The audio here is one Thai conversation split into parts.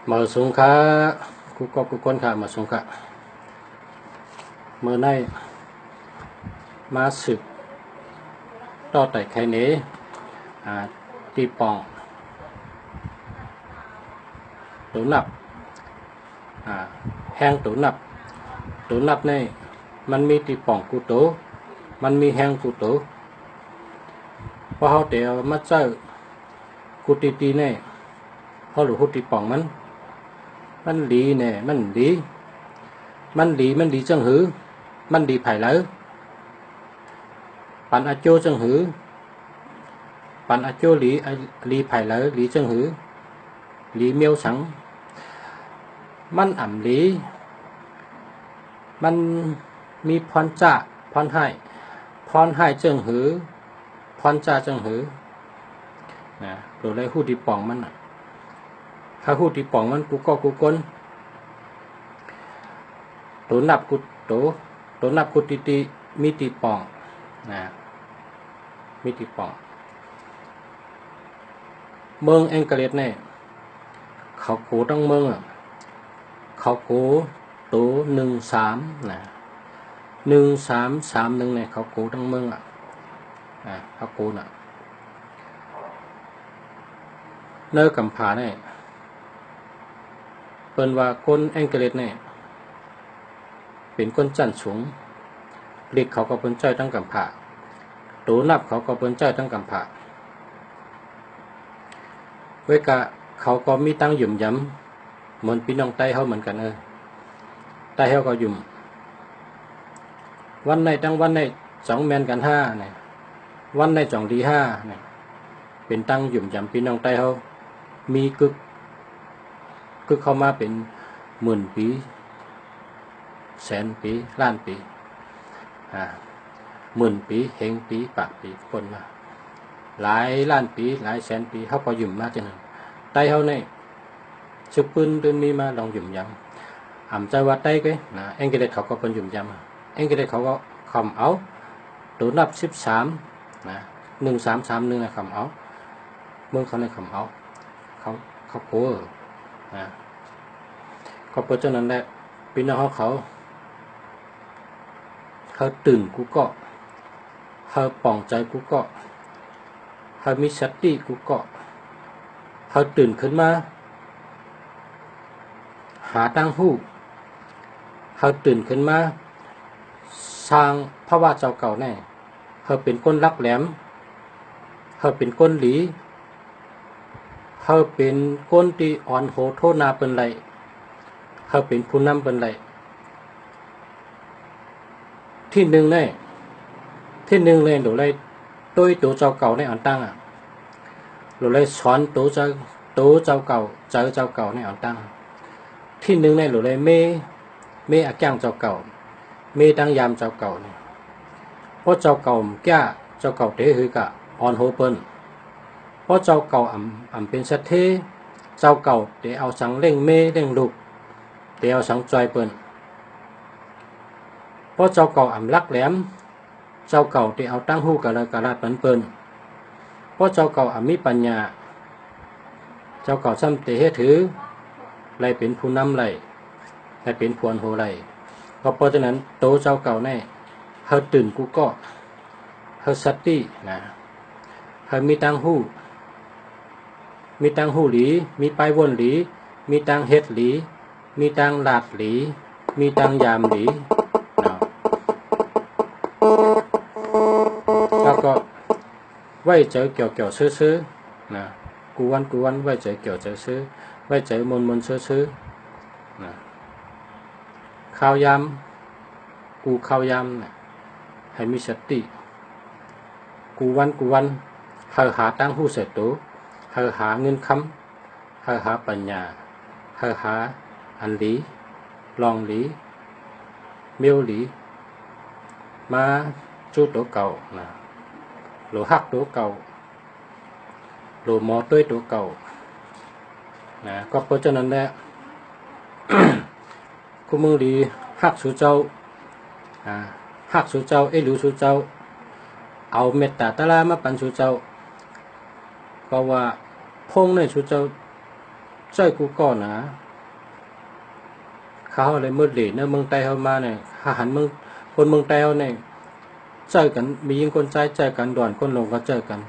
มาสงขากูก็กูก้นขามาสงขาเมื่อในมาสืบต่อแต่ใครเนี้ตีปองตูนับแห้งตูนับในมันมีตีปองกูโตมันมีแห้งกูโตเพราะเขาเดี๋ยวมาเจอกูตีเนี่ยเขาหลุดหูตีปองมันดีเนี่ยมันดีจังหือมันดีไผ่แล้วปันอาโจจังหือปันอาโจลีไผ่แล้วลีจังหือลีเมียวสังมันอ่ำลีมันมีพรจ่าพรให้จังหือพรจ่าจังหือนะโดยไรหูดีป่องมันถ้าหูดีป่องมันกูก็กูก้นตัวนับกูตัวนับกูตีมีตีป่องนะมีตีป่องเมืองอังกฤษเนี่ยเขาโกตั้งเมืองเขาโกตัว13นะ1331เนี่ยเขาโกตั้งเมืองเขาโกน่ะเนื้อกำผาเนี่ยเปิ้นว่าคนอังกฤษเนี่ยเป็นคนจันสูงเด็กเขาก็เป็นใจตั้งกำผาตัวนับเขาก็เป็นใจตั้งกำผาเวกะเขาก็มีตั้งหยุ่มย้ำเหมือนพี่น้องใต้เขาเหมือนกันใต้เขาก็หยุ่มวันในตั้งวันใน2 แมนกัน5เนี่ยวันใน2 ดี 5เนี่ยเป็นตั้งหยุ่มย้ำพี่น้องใต้เขามีกึกเข้ามาเป็น10,000 ปีแสนปีล้านปี10,000 ปีเฮงปีปากปีคนมาหลายล้านปีหลายแสนปีเขาก็หยุ่มมาจนใต้เขาเนี่ยชุบปืนเดินมีมาลองหยุ่มยำใจว่าใต้ก็นะอังกฤษเขาก็เป็นหยุ่มยำอังกฤษเขาก็คำเอาตัวนับ13นะ1331นะคำเอาเมืองเขาในคำเอาเขาโก้นะก็เพราะฉะนั้นแหละพี่น้องเขาตื่นกูก็เขาป่องใจกูก็เขามีสติกูก็เขาตื่นขึ้นมาหาตั้งหูเขาตื่นขึ้นมาสร้างพระว่าเจ้าเก่าแน่เขาเป็นก้นลักแหลมเขาเป็นก้นหลีเขาเป็นก้นที่อ่อนโหโทนาเป็นไรเขาเป็นผู้นำเป็นไรที่หนึ่งเลยหรือไรตัวเจ้าเก่าในอันตั้งหรือไรสอนตัวเจ้าเก่าเจ้าเก่าในอันตั้งที่หนึ่งในหรือไรเมอาแก้งเจ้าเก่าเมตั้งยามเจ้าเก่าเนี่ยเพราะเจ้าเก่าแก่เจ้าเก่าเตะหือกะอ่อนโหเปิ้นเพราะเจ้าเก่าอ่ำเป็นสัตเทเจ้าเก่าเตะเอาสังเล่งเล่งลูกเตะเอาสังจอยเปิ้นเพราะเจ้าเก่าอ่ำลักแหลมเจ้าเก่าที่เอาตั้งหูกะละกะลาดเปิ้นเพราะเจ้าเก่ามีปัญญาเจ้าเก่าซ้ำเตะถือไรเป็นผู้นำไรเป็นพวนโหไรก็เพราะฉะนั้นโตเจ้าเก่าแน่เฮาตื่นกูก็เฮาสตินะเฮามีตั้งหูหลีมีปลายวนหลีมีตั้งเฮ็ดหลีมีตั้งลาดหลีมีตั้งยามหลีแล้วก็ไว้เจอเกี่ยวซื้อนะกูวันไว้เจอเกี่ยวซื้อไว้เจอมนซื้อนะข้าวยำกูข้าวยำนะให้มีสติกูวันหาตั้งหูเสร็จตัวหาเงินคำหาปัญญาหาอันหลีลองหลีเมียวหลีมาจูตัวเก่านะหรือหักตัวเก่าหรือหมอต้วยตัวเก่านะก็เพราะฉะนั้นแหละคุณมือดีหักสู่เจ้าหักสู่เจ้าหรือสู่เจ้าเอาเมตตาตะลามาปันสู่เจ้าก็ว่าพงในสู่เจ้า ใจกูก่อนนะเขาอะไรมืดเหลี่ยเนื้อเมืองไต้เขามาเนี่ยหันเมืองคนเมืองไต้เขาเนี่ยเจอกันมียิงคนใจเจอกันด่วนคนลงก็เจอกัน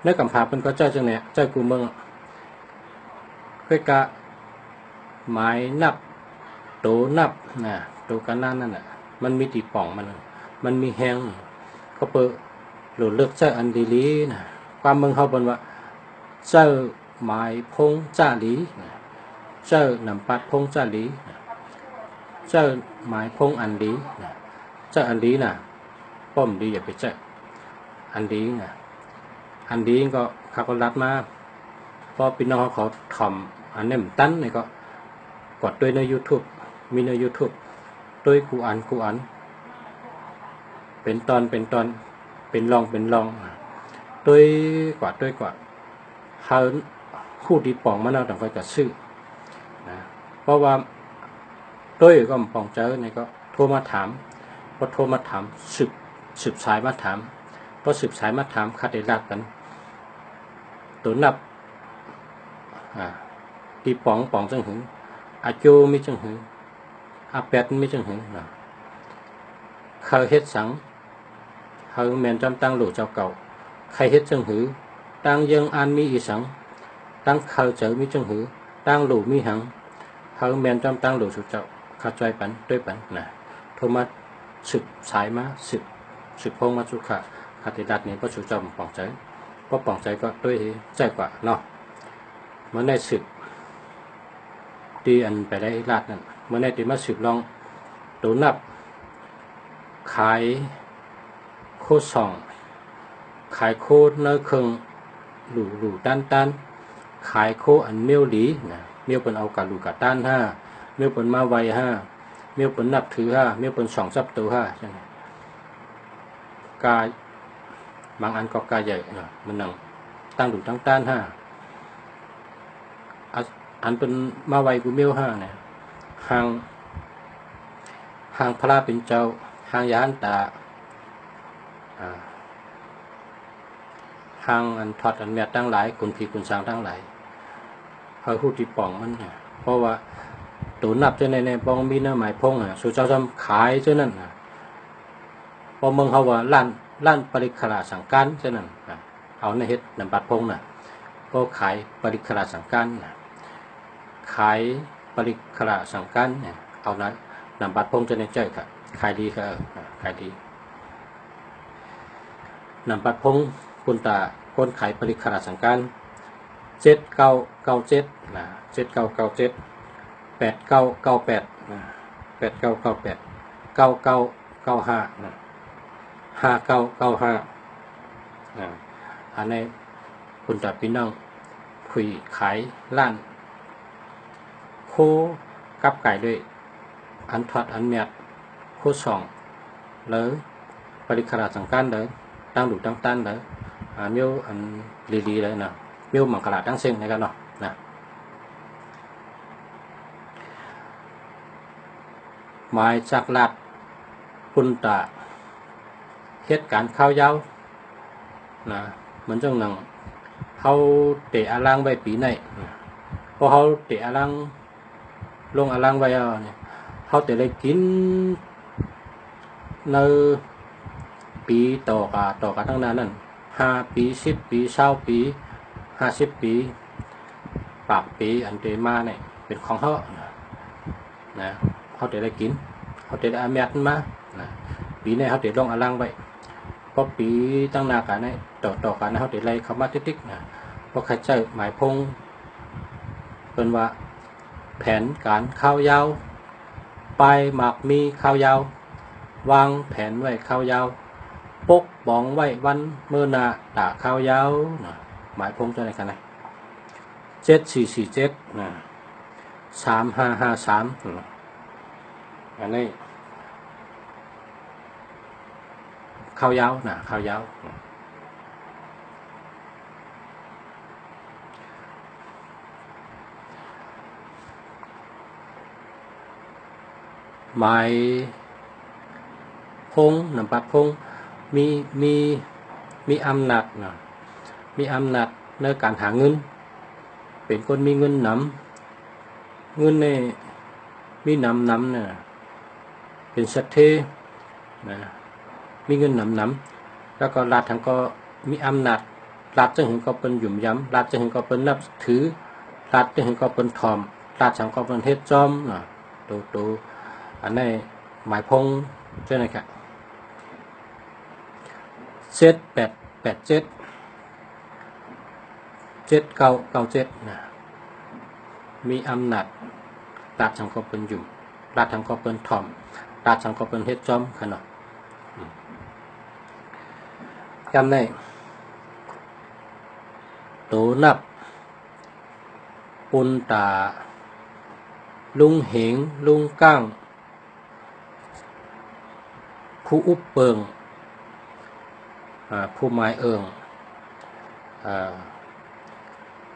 เนื้อกำพาเป็นก็เจอจังเนี่ยเจอกูเมืองค่อยกะหมายนับโตนับนะโตกันนั่นน่ะมันมีตีป่องมันมีแหงก็เปิดหลุดเลือกเจออันดีลีนะความเมืองเขาเป็นว่าเจอหมายพงจ่าลีเจอนำปัดพงจ่าลีเจอหมายพงอันดีเจออันดีน่ะป้อมดีอย่าไปเจออันดีน่ะอันดีก็เขาก็รัดมาพอพี่น้องเขาทำอันนี้มันตั้นนี่ก็กดด้วยใน YouTube มีใน YouTube ด้วยกูอันเป็นตอนเป็นลองด้วยกว่าเขาคู่ดีป่องมันเอาแต่ก็จะซื้อนะเพราะว่าด้วยก็ป่องเจอนี่ก็โทรมาถามพอโทรมาถามสืบสายมาถามพอสืบสายมาถามคัดได้รักกันตัวนับตีป่องจังหึงอาโจมีจังหึงอาเป็ดมีจังหึงนะเขาเฮ็ดสังเขาแมนจำตั้งหลู่เจ้าเก่าใครเฮ็ดจังหือตั้งยังอันมีอีสังตั้งเขาเจอมีจังหือตั้งหลู่มีหังเขาแมนจำตั้งหลู่สุเจ้าเข้าใจปันด้วยปันนะโทรมาสืบสายมาสืบพงมาสุขะคติดัดนี้ก็สุเจ้าป่องใจก็ป่องใจก็ด้วยใจกว่าเนาะเมื่อได้สืบตีอันไปได้ลาดนั่นเมื่อได้ตีมาสืบลองตัวนับขายโคสองขายโคเนื้อเครื่องหลู่ตันขายโคอันเมียวดีนะเมียวเป็นเอากะหลู่กะตันห้าเมียวเป็นมาไวห้าเมียวเป็นนับถือห้าเมียวเป็น2 ซับตัวห้าใช่ไหมกาบางอันก็กาใหญ่นะมันนั่งตั้งหลู่ตั้งตันห้าอันเป็นมาไวกูเมียวห้าเนี่ยห่างพระเป็นเจ้าห่างยานตาห่างอันทอดอันเมียตั้งหลายคุณผีคุณสางตั้งหลายเขาหูตีป่องมันเนี่ยเพราะว่าตัวนับเจ้าในปองมีเนื้อหมายพงสุเจ้าทำขายเจ้านั่นพอเมืองเขาว่าล้านปริคราสังการเจ้านั่นเอาในเฮ็ดนำบัดพงน่ะก็ขายปริคราสังการขายปริคราสังการเนี่ยเอานั้นนำบัดพงเจ้าในเจ้าค่ะขายดีค่ะขายดีนำบัดพงคุณตาคนขายปริคราสังการ7997นะ7997 8998นะ8998 9995นะ5995นะอันนี้คุณตาพี่น้องคุยขายร้านโคกับไก่ด้วยอันทอดอันเมียดโค2เลยปริคราสังการเลยตั้งหลู่ตั้งตันเลยเมียวอันลีเลยนะเมียวมังกรตั้งเส้นในกันเนาะนะหมายจากลาดคุณตาเหตุการณ์ข้าวยาวนะเหมือนจังหนังเขาเตะอาลังใบปีไหนพอเขาเตะอาลังลงอาลังใบเนี่ยเขาเตะเลยกินในปีต่อกันทั้งนั้นนั่น5 ปี10 ปี20 ปี50 ปีปากปีอันเตมาเนี่ยเป็นของเขานะเขาเตะได้กินเขาเตะได้อาเมียนมานะปีนี้เขาเตะลงอาลังใบพอปีตั้งนากันเนี่ยต่อกันเขาเตะไรเขามาติ๊กนะเพราะใครใจหมายพงเป็นว่าแผนการข้าวยาวปลายหมากมีข้าวยาววางแผนไว้ข้าวยาวปกบ้องไว้วันเมื่อนาตาข้าวยาวนะหมายพงจะไหนกันไหน7447นะ3553อันนี้ข้าวยาวนะข้าวยาวหมายพงนำปัดพงมีอำนาจนะมีอำนาจในการหาเงินเป็นคนมีเงินน เงินในมีน้ำเนี่ยเป็นสัตเทนะมีเงินน้ำแล้วก็รัฐทั้งก็มีอำนาจรัฐจะเห็นก็เป็นหยุ่มย้ำรัฐจะเห็นก็เป็นนับถือรัฐจะเห็นก็เป็นทอมรัฐทั้งก็เป็นเทศจอมนะตัวอันนี้หมายพงใช่ไหมครับ7997นะมีอำนาจรัฐทั้งก็เป็นหยุ่มรัฐทั้งก็เป็นทอมรัฐทั้งก็เป็นเทศจอมขนาดจำได้ตูนับปุนตาลุงเหงลุงก้างผู้อุบเปิงผู้หมายเอิง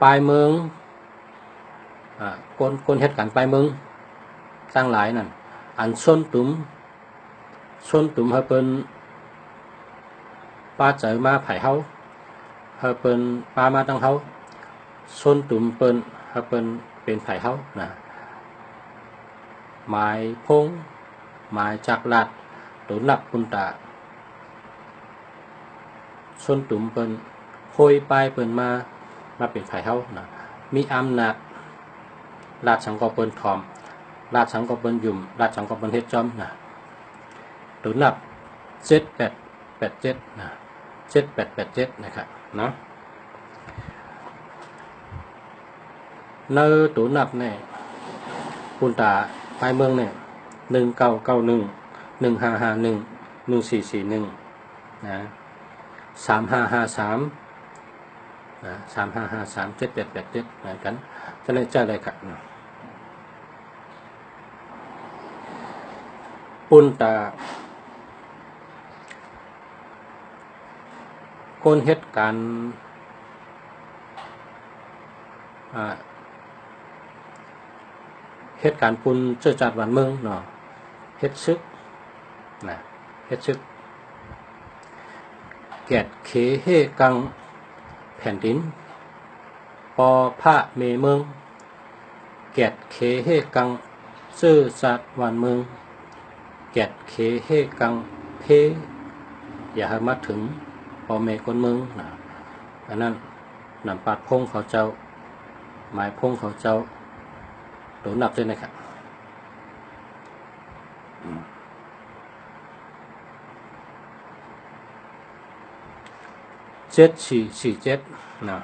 ปลายเมืองคนเหตุการณ์ปลายเมืองตั้งหลายนั่นอันส้นตุ่มให้เป็นป้าเจอมาไผ่เฮาให้เป็นป้ามาตั้งเฮาส้นตุ่มให้เป็นไผ่เฮานะหมายพงหมายจักรลัดตุนับปุนตาส้นตุ่มเป็นโพยปลายเป็นมาเป็นไผ่เฮานะมีอำนาจราชสังก็เป็นทอมราชสังก็เป็นหยุ่มราชสังก็เป็นเฮ็ดจอมนะตุนับ7887นะ7887นะครับเนาะในตุนับเนี่ยปุนตาปลายเมืองเนี่ย1991 1551 1441นะ3553นะ3553 7887นะกันจะได้เจออะไรกันปุนตาคนเหตุการณ์เหตุการณ์ปุนเจอจัดวันเมืองเนาะเฮ็ดซึกนะเฮ็ดซึกแกดเขเฮกังแผ่นดินปอพระเมเมืองแกดเขเฮกังซื่อสัตว์วันเมืองแกดเขเฮกังเพอย่าให้มาถึงปอเมคนเมืองนะอันนั้นนำปัดพงเขาเจ้าหมายพงเขาเจ้าโดนนับด้วยนะครับ7447นะ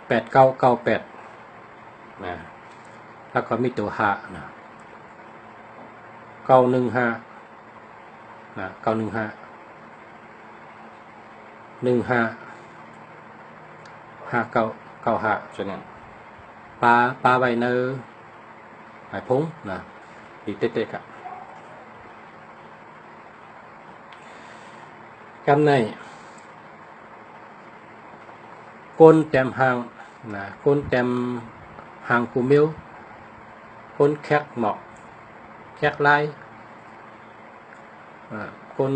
8998นะแล้วก็มีตัว5นะ915นะ915 5995ฉะนั้นปลาใบเนอหมายพงนะดีเต๊ะๆครับกำในก้นแต้มหางนะก้นแต้มหางกูมิวก้นแคกหมอกแคกไล่ก้น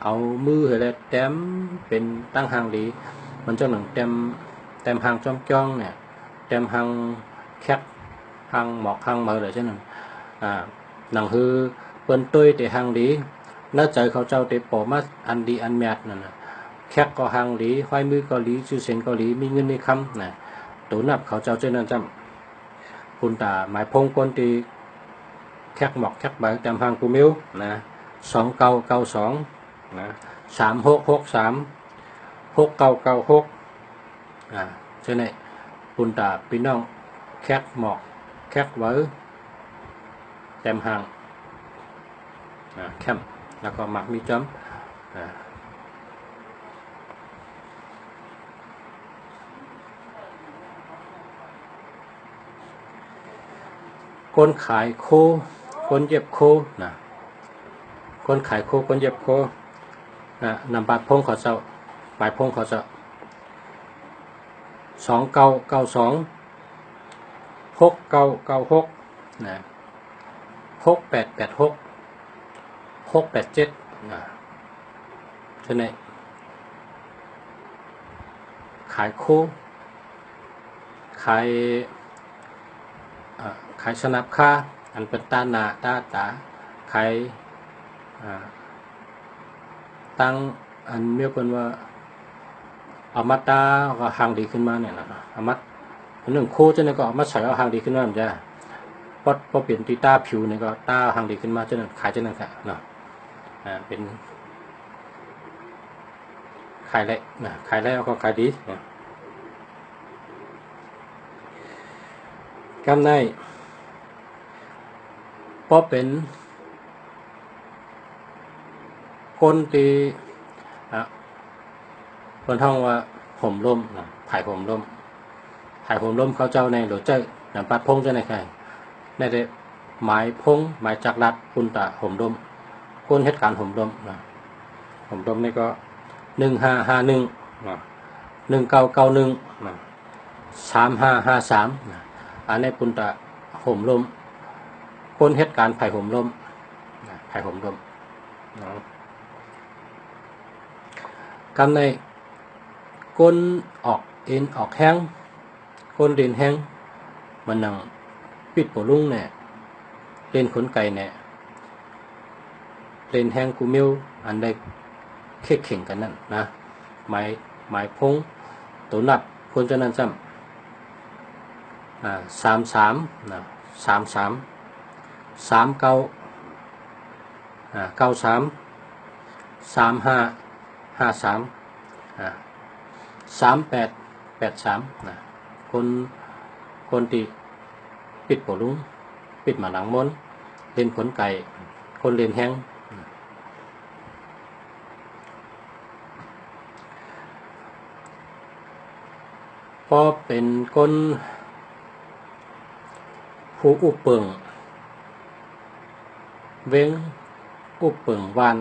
เอามือให้แล้วแต้มเป็นตั้งหางดีมันเจ้าหนังแต้มหางจ้องเนี่ยแต้มหางแคกหางหมอกหางมือเลยใช่ไหมหนังคือเปิ้นตุ้ยแต่หางดีน่าใจเขาเจ้าแต่ปอมาอันดีอันแมดนั่นนะแคกก็หางดีห้อยมือก็ดีชื่อเสียงก็ดีมีเงินมีคำนะตัวนับเขาเจ้าเจ้านั่นจำคุณตาหมายพงคนตีแคกหมอกแคกใบแต้มหางกูมิวนะ2992นะ3663 6996ใช่ไหมคุณตาพี่น้องแคกหมอกแคกไว้แต้มหางแคมแล้วก็หมักมีจ้ำคนขายโคคนเย็บโคนะคนขายโคคนเย็บโคนำบัตรพงขอเจ้าปลายพงขอเจ้า2992 6996นะ6886 687นะใช่ไหมขายโคข ายขายสนับค่าอันเป็นตาหนาตาตาขายตั้งอันเมียเป็นว่าอามัดตาก็ห่างดีขึ้นมาเนี่ยนะอามัดหนึ่งคู่จะเนี่ยก็อามัดใส่เอาห่างดีขึ้นมาเหมือนกันพอเปลี่ยนตีตาผิวเนี่ยก็ตาห่างดีขึ้นมาจะเนี่ยขายจะเนี่ยค่ะเนาะเป็นขายแล้วนะขายแล้วก็ขายดีนะกำไรพอเป็นคนที่คนท่องว่าห่มร่มนะไผ่ห่มร่มไผ่ห่มร่มเขาเจ้าในหรือเจ้าหนังปัดพงเจ้าในใครในเด็หมายพงหมายจักรัดคุณตาห่มร่มคนเหตุการณ์ห่มร่มนะห่มร่มนี่ก็1551 1991 3553อันนี้คุณตาห่มร่มคนเหตุการณ์ไผ่ห่มร่มไผ่ห่มร่มกำในก้นออกเอ็นออกแห้งก้นเดินแห้งมันนั่งปิดปลุงเนี่ยเล่นขนไก่เนี่ยเล่นแห้งกูมิวอันใดเข่เข่งกันนั่นนะหมายพงตัวนับคนจะนั่นซ้ำ33นะ33 39 93 35 53 3883นะคนที่ปิดปลุงปิดหมาหลังม้นเล่นขนไก่คนเล่นแห้งพอเป็นคนผู้อุปเปิงเว้งอุปเปิงวาน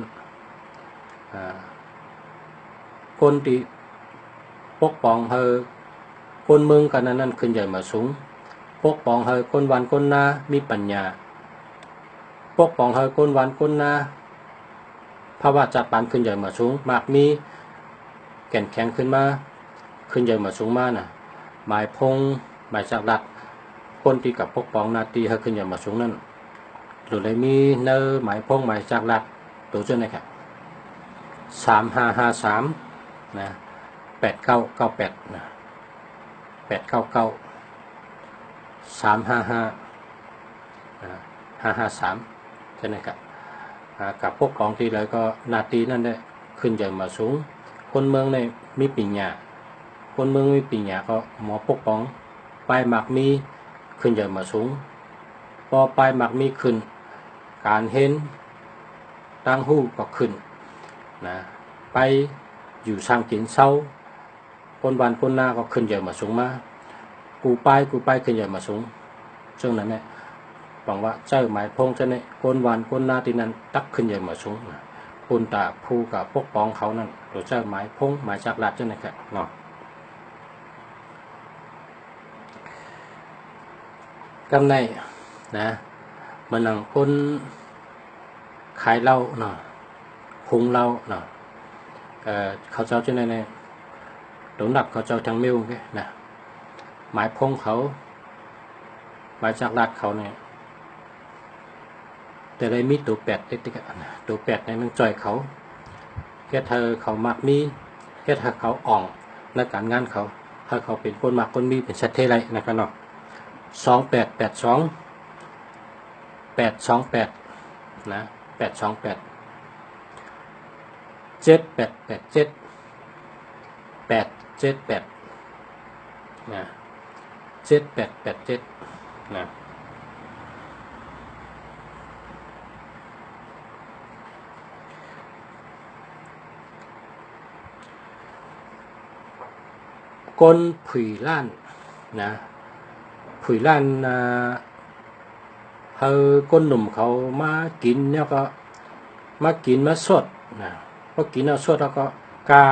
คนที่ปกป้องเฮอคนเมืองกันนั้นขึ้นใหญ่มาสูงปกป้องเฮอคนวันคนนามีปัญญาปกป้องเฮอคนวันคนนาภาวะจัดปานขึ้นใหญ่มาสูงมากมีแก่นแข็งขึ้นมาขึ้นใหญ่มาสูงมาน่ะหมายพงหมายจักรัดคนที่กับปกป้องนาตีเฮอขึ้นใหญ่มาสูงนั่นหรือเลยมีเนอหมายพงหมายจักรัดตัวเจ้าไหนครับ3553นะ8998นะ899 355 553ใช่ไหมครับกับพวกกองที่เลยก็นาตีนั่นได้ขึ้นใหญ่มาสูงคนเมืองในมีปัญญาคนเมืองมีปัญญาก็หมอปกป้องไปหมักมีขึ้นใหญ่มาสูงพอไปหมักมีขึ้นการเห็นตั้งหู้ก็ขึ้นนะไปอยู่สร้างกินเศร้าคนวันคนหน้าก็ขึ้นใหญ่มาสูงมากูไปขึ้นใหญ่มาสูงช่วงนั้นเนี่ยหวังว่าเจ้าหมายพงเจ้าเนี่ยคนวันคนหน้าที่นั้นตักขึ้นใหญ่มาสูงคุณตาผู้กับพวกป้องเขานั่นหรือเจ้าหมายพงหมายจักรัดเจ้าเนี่ยครับเนาะกำไรนะมันนั่งคนขายเหล้าเนาะคุงเหล้าเนาะเขาเจ้าเจ้าเนี่ยโดนดับเขาเจ้าทางมิวนะหมายพงเขาหมายจักรัดเขาเนี่ยแต่ได้มีตัวแปดติ๊กๆตัวแปดในมันจ่อยเขาแค่เธอเขามักมีแค่เธอเขาอ่องในการงานเขาถ้าเขาเป็นคนมักคนมีเป็นชัดเทไรนะครับเนาะ828นะ828 7887 878นะ7887นะก้นผุยล้านนะผุยล้านเฮอก้นหนุ่มเขามากินเนี่ยก็มากินมาสดนะพอกินเอาสดแล้วก็กะ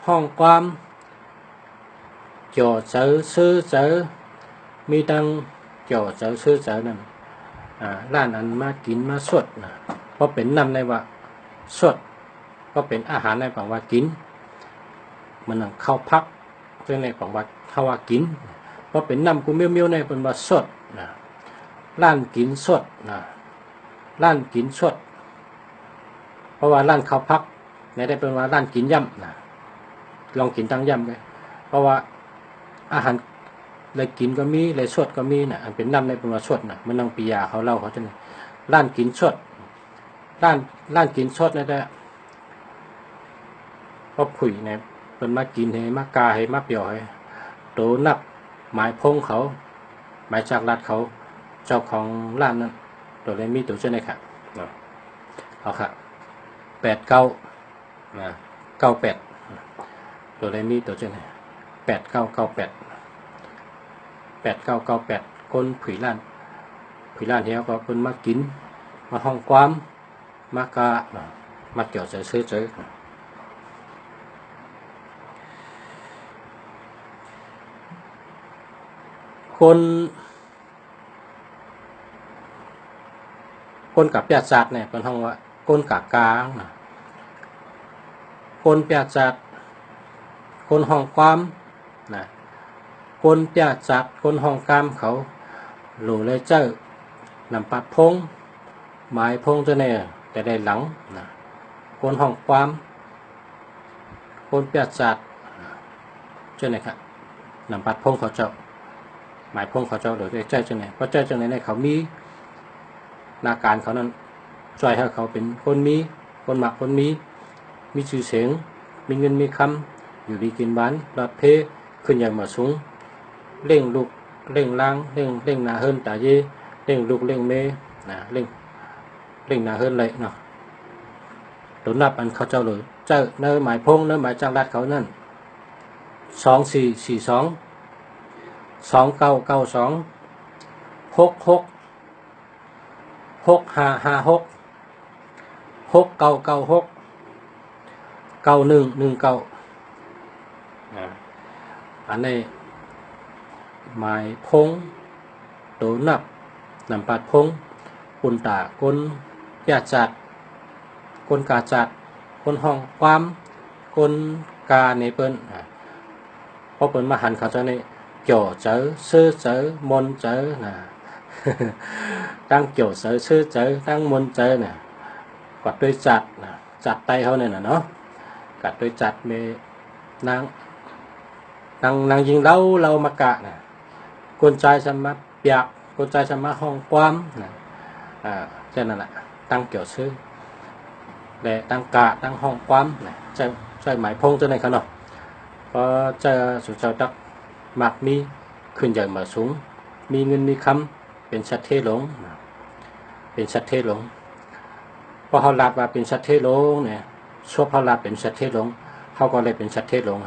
ห้องความจ่อเจอซื้อเจอมีตังจ่อเจอซื้อเจอนั่นร้านอันมากินมาสดนะเพราะเป็นนำในว่าสดก็เป็นอาหารในฝั่งว่ากินมันเข้าพักเรื่องในฝั่งว่า เขาว่ากินเพราะเป็นน้ำกูเมียวๆในเป็นว่าสดนะร้านกินสดนะร้านกินสดเพราะว่าร้านข้าวพักในได้เป็นว่าร้านกินย่ำนะลองกินตั้งย่ำไปเพราะว่าอาหารเลยกินก็มีเลยสดก็มีนะอันเป็นน้ำในเป็นว่าสดนะมันนั่งปียาเขาเล่าเขาจะเนี่ยร้านกินสดร้านกินสดนี่แหละพอคุยเนี่ยเป็นมากินให้มากาให้มาเปียวให้โตนับหมายพงเขาหมายจากรัดเขาเจ้าของร้านนั้นตัวเลยมีตัวเช่นนี้ค่ะเอาค่ะ8998ตัวเลยมีตัวเช่นนี้8998คนผีร้านเที่ยวก็เป็นมากินมาห้องความมากามาเกี่ยวซื้อคนกับเปียจัดเนี่ยเป็นห้องว่าคนกากาคนเปียจัดคนห้องความนะคนเปียจัดคนห้องกามเขาหลูเลยเจ้านำปัดพงหมายพงจะเนี่ยแต่ได้หลังนะคนห้องความคนเปียจัดเจ้าเนี่ยครับนำปัดพงเขาเจ้าหมายพงเขาเจ้าหรือเจ้าเจ้าเนี่ยเพราะเจ้าเจ้าเนี่ยเขามีนาการเขานั้นช่วยให้เขาเป็นคนมีคนหมักคนมีชื่อเสียงมีเงินมีคำอยู่ดีกินบ้านรับเพขึ้นอย่างมาสูงเร่งลูกเร่งล้างเร่งนาเฮิรนตาเย่เร่งลูกเร่งเมนะเร่งนาเฮิรนเลยเนาะตัวนับอันเขาเจ้าเลยเจ้าเนื้อหมายพงเนื้อหมายจังรัดเขานั่น2442 2992 6556 6996 9119อันนี้หมายพงตัวนับนำปัดพงคนตาคนยาจัดคนกาจัดคนห้องความคนกาในเปิ้นเพราะเปิ้นมาหันเขาจะในเกี่ยวเจอซื้อเจอมนเจอนะตั้งเกี่ยวซื้อเจอตั้งมนเจอเนี่ยกัดด้วยจัดนะจัดไตเขาเนี่ยนะเนาะกัดด้วยจัดเมนางยิงเล่ามากะนะคนใจสมาเปียกคนใจสมาห้องความนะเช่นนั้นแหละตั้งเกี่ยวซื้อและตั้งกะตั้งห้องความนะใจหมายพงตัวไหนเขาเนาะเพราะจะสุดเจ้าตักหมักมีขึ้นใหญ่มาสูงมีเงินมีคำเป็นชัดเทหลงเป็นชัดเทหลงพอเขาลัดว่าเป็นชัดเทหลงเนี่ยชอบเขาลัดเป็นชัดเทหลงเขาก็เลยเป็นชัดเทหลง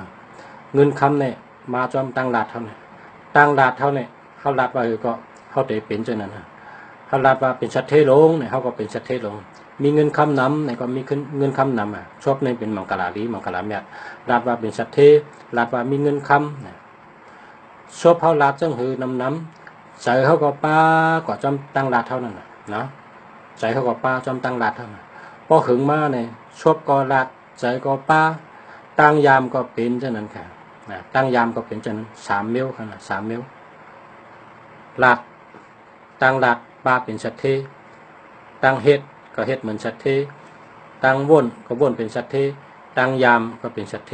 เงินคำเนี่ยมาจอมตั้งลัดเท่าเนี่ยตั้งลัดเท่าเนี่ยเขาลัดว่าก็เขาเตะเป็นจังนั้นเขาลัดว่าเป็นชัดเทหลงเนี่ยเขาก็เป็นชัดเทหลงมีเงินคำนำเนี่ยก็มีเงินคำนำชอบในเป็นมังกรลีมังกรเมียลัดว่าเป็นชัดเทลัดว่ามีเงินคำชอบเขาลัดจังหือนำใจเขาก็ป้าก็จอมตั้งลัดเท่านั้นนะใจเขาก็ป้าจอมตั้งลัดเท่านั้นพอหึงมาเนี่ยชอบก็ลัดใจก็ป้าตั้งยามก็เป็นเช่นนั้นค่ะตั้งยามก็เป็นจน3 นิ้วขนาด3 นิ้วลัดตั้งลัดป้าเป็นชัดเทตั้งเฮ็ดก็เฮ็ดเหมือนชัดเทตั้งว่นก็ว่นเป็นชัดเทตั้งยามก็เป็นชัดเท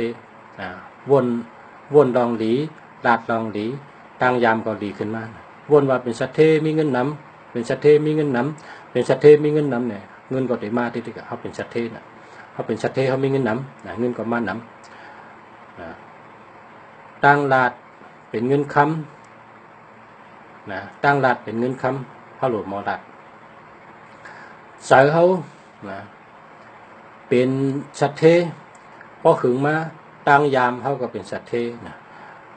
ว่นดองหลีลาดดองหลีตั้งยามก็หลีขึ้นมาว่นว่าเป็นชัดเทมีเงินนำเป็นชัดเทมีเงินนำเป็นชัดเทมีเงินนำเนี่ยเงินก็ได้มาที่เขาเป็นชัดเทนะเขาเป็นชัดเทเขามีเงินนำเงินก็มานำตั้งลาดเป็นเงินคำตั้งลาดเป็นเงินคำเขาหลุดมอลัดใส่เขาเป็นชัดเทพอขึงมาตั้งยามเขาก็เป็นชัดเท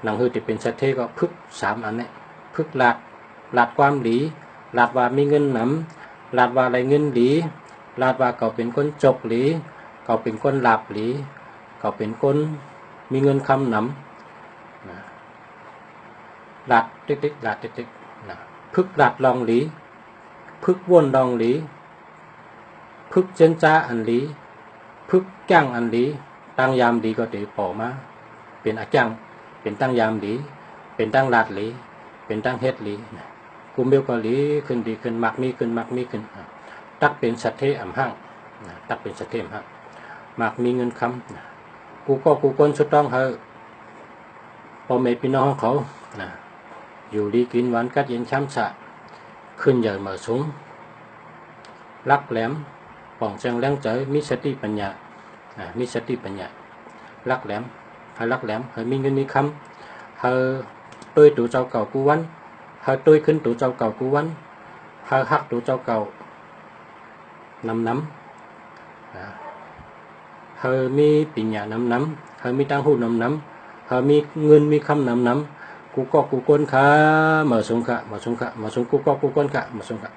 หนังหือที่เป็นชัดเทก็พึก3 อันนี้พึกลาดความหลีลาดว่ามีเงินหนำลาดว่าอะไรเงินหลีลาดว่าเขาเป็นคนจกหลีเขาเป็นคนหลับหลีเขาเป็นคนมีเงินคำหนำลาดติ๊กลาดติ๊กพึกลาดลองหลีพึกว่นดองหลีพึกเจนจ้าอันหลีพึกจ้างอันหลีตั้งยามดีก็ตีปอมาเป็นอาจ้างเป็นตั้งยามดี เป็นตั้งลาดหลีเป็นตั้งเฮ็ดหลีกูเมียวกะหลีขึ้นดีขึ้นมักมีขึ้นมักมีขึ้นตักเป็นสัตเทอ่ำห้างตักเป็นสัตเทอ่ำห้างมักมีเงินคำกูก็กูก้นสุดต้องเฮอพ่อแม่พี่น้องเขาอยู่ดีกินหวานกัดเย็นช้ำสะขึ้นใหญ่เหมือสูงรักแหลมป่องเชียงแรงเจอมีสติปัญญามีสติปัญญารักแหลมให้รักแหลมให้มีเงินมีคำให้tôi tụ châu cầu cú quán hơi tôi khinh tụ châu cầu cú quán hơi hắc tụ châu cầu nắm nắm hơi mi bình nhà nắm nắm hơi mi tăng hù nắm nắm hơi mi ngân mi khăm nắm nắm cú co cú quân khá mở xuống cú co cú quân khá mở xuống khá